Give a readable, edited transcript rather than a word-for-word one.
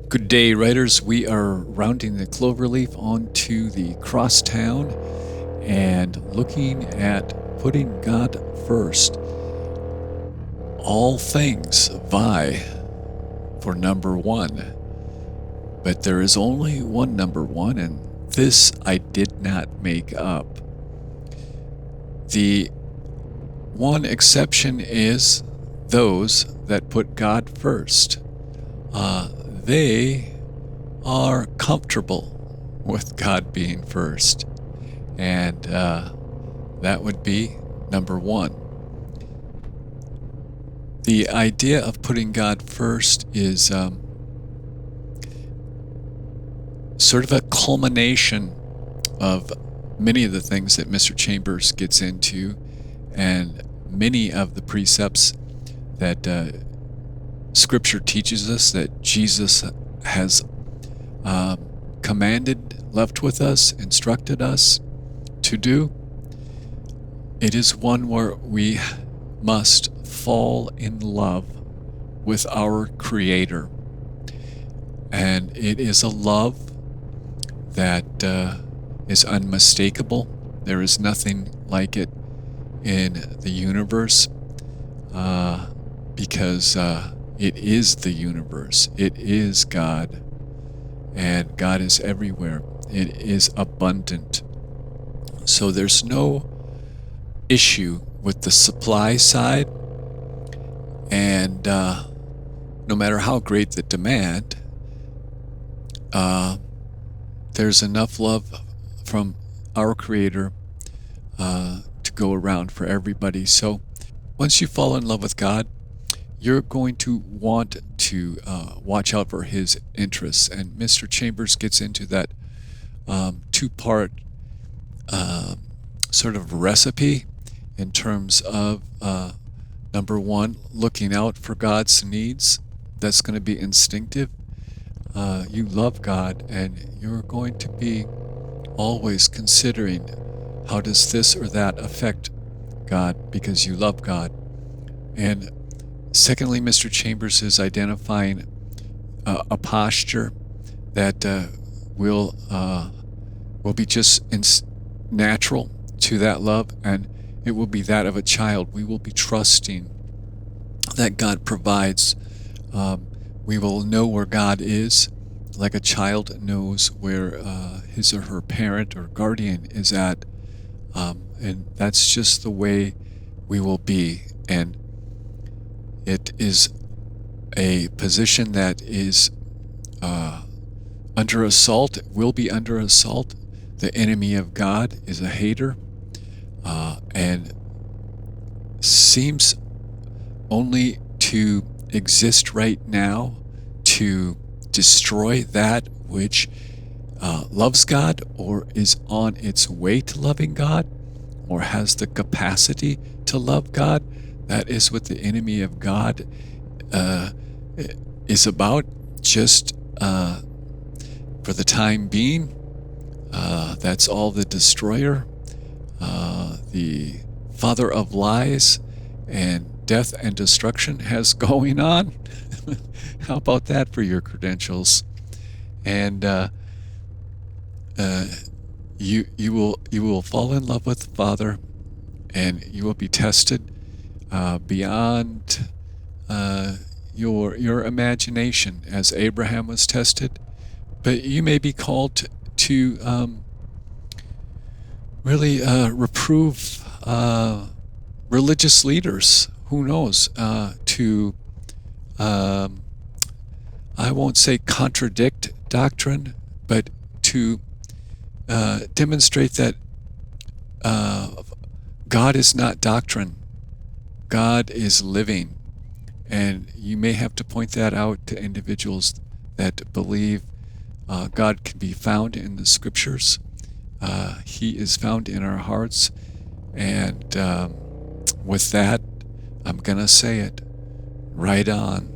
Good day, writers. We are rounding the cloverleaf onto the crosstown and looking at putting God first. All things vie for number one, but there is only one number one, and this I did not make up. The one exception is those that put God first. They are comfortable with God being first, and that would be number one. The idea of putting God first is sort of a culmination of many of the things that Mr. Chambers gets into, and many of the precepts that Scripture teaches us that Jesus has commanded, left with us, instructed us to do. It is one where we must fall in love with our Creator. And it is a love that is unmistakable. There is nothing like it in the universe because it is the universe. It is God. And God is everywhere. It is abundant. So there's no issue with the supply side. And no matter how great the demand, there's enough love from our Creator to go around for everybody. So once you fall in love with God, you're going to want to watch out for His interests. And Mr. Chambers gets into that two-part sort of recipe in terms of number one, looking out for God's needs. That's going to be instinctive. You love God, and you're going to be always considering how does this or that affect God, because you love God. And secondly, Mr. Chambers is identifying a posture that will be just natural to that love, and it will be that of a child. We will be trusting that God provides. We will know where God is, like a child knows where his or her parent or guardian is at, and that's just the way we will be. And it is a position that is under assault. It will be under assault. The enemy of God is a hater, and seems only to exist right now to destroy that which loves God, or is on its way to loving God, or has the capacity to love God. That is what the enemy of God is about, just for the time being. That's all the destroyer, the father of lies and death and destruction has going on. How about that for your credentials? And you will fall in love with the Father, and you will be tested beyond your imagination, as Abraham was tested. But you may be called to really reprove religious leaders. Who knows? To I won't say contradict doctrine, but to demonstrate that God is not doctrine. God is living. And you may have to point that out to individuals that believe God can be found in the Scriptures. He is found in our hearts. And with that, I'm going to say it. Right on.